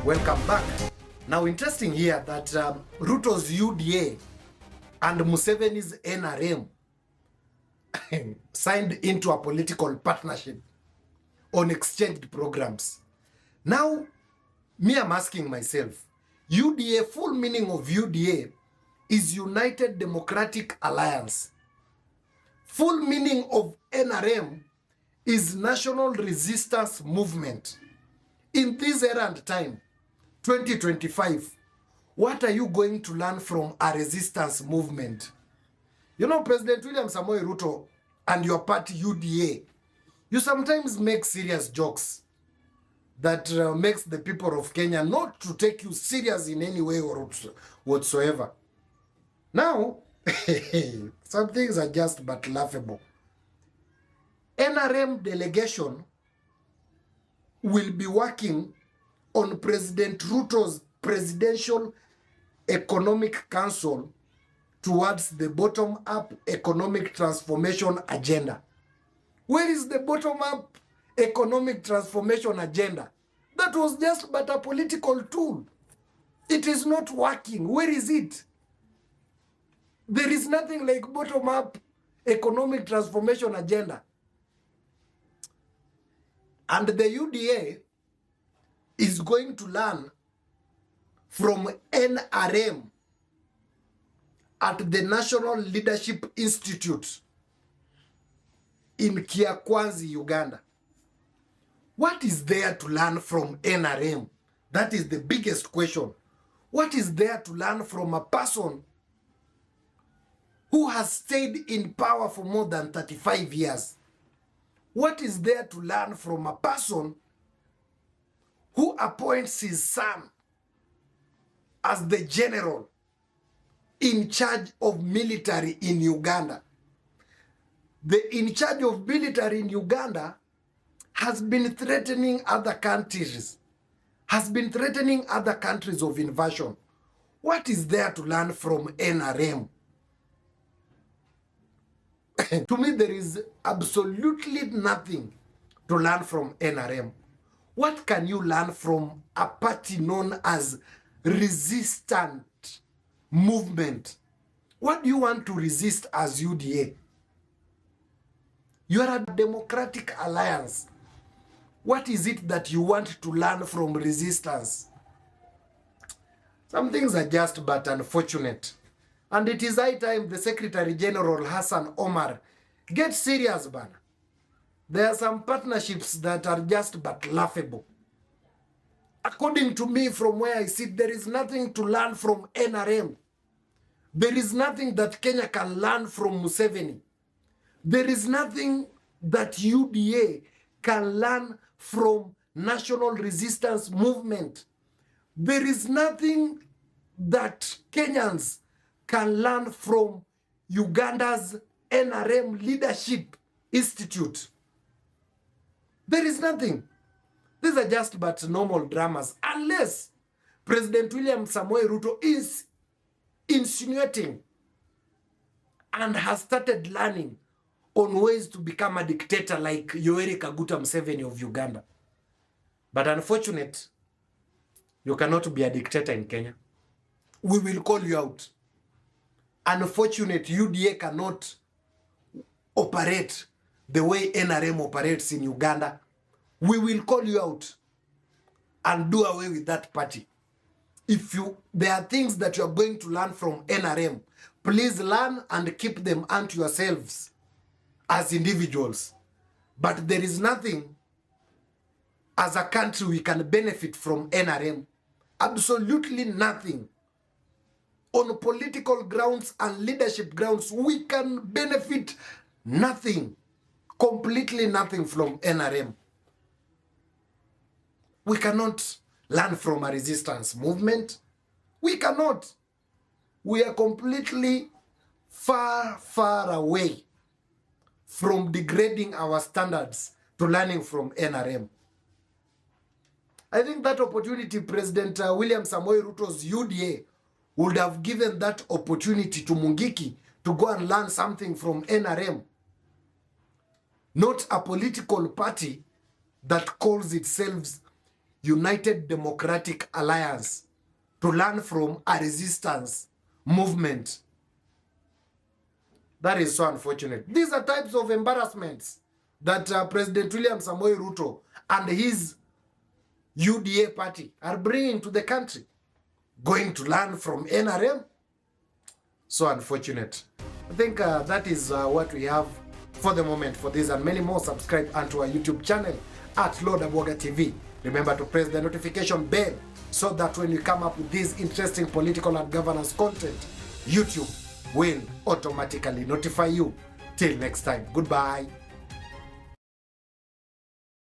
Welcome back. Now, interesting here that Ruto's UDA and Museveni's NRM signed into a political partnership on exchanged programs. Now, me, I'm asking myself, UDA, full meaning of UDA is United Democratic Alliance. Full meaning of NRM is National Resistance Movement. In this era and time, 2025, what are you going to learn from a resistance movement? You know, President William Samoei Ruto and your party UDA, you sometimes make serious jokes that makes the people of Kenya not to take you serious in any way or whatsoever. Now, some things are just but laughable. NRM delegation will be working on President Ruto's Presidential Economic Council towards the bottom-up economic transformation agenda. Where is the bottom-up economic transformation agenda? That was just but a political tool. It is not working. Where is it? There is nothing like bottom-up economic transformation agenda. And the UDA is going to learn from NRM at the National Leadership Institute in Kiakwanzi, Uganda. What is there to learn from NRM? That is the biggest question. What is there to learn from a person who has stayed in power for more than 35 years? What is there to learn from a person who appoints his son as the general in charge of military in Uganda? The in charge of military in Uganda has been threatening other countries, of invasion. What is there to learn from NRM? To me, there is absolutely nothing to learn from NRM. What can you learn from a party known as resistant movement? What do you want to resist as UDA? You are a democratic alliance. What is it that you want to learn from resistance? Some things are just but unfortunate. And it is high time the Secretary General Hassan Omar gets serious, man. There are some partnerships that are just but laughable. According to me, from where I sit, there is nothing to learn from NRM. There is nothing that Kenya can learn from Museveni. There is nothing that UDA can learn from National Resistance Movement. There is nothing that Kenyans can learn from Uganda's NRM Leadership Institute. There is nothing. These are just but normal dramas, unless President William Samoei Ruto is insinuating and has started learning on ways to become a dictator like Yoweri Kaguta Museveni of Uganda. But unfortunately, you cannot be a dictator in Kenya. We will call you out. Unfortunately, UDA cannot operate the way NRM operates in Uganda. We will call you out and do away with that party. If there are things that you are going to learn from NRM, please learn and keep them unto yourselves as individuals. But there is nothing as a country we can benefit from NRM. Absolutely nothing. On political grounds and leadership grounds, we can benefit nothing. Completely nothing from NRM. We cannot learn from a resistance movement. We cannot. We are completely far, far away from degrading our standards to learning from NRM. I think that opportunity, President William Samoei Ruto's UDA would have given that opportunity to Mungiki to go and learn something from NRM. Not a political party that calls itself United Democratic Alliance to learn from a resistance movement. That is so unfortunate. These are types of embarrassments that President William Samoei Ruto and his UDA party are bringing to the country. Going to learn from NRM? So unfortunate. I think that is what we have for the moment. For this and many more, subscribe onto our YouTube channel at Lord Abwoga TV. Remember to press the notification bell so that when we come up with this interesting political and governance content, YouTube will automatically notify you. Till next time, goodbye.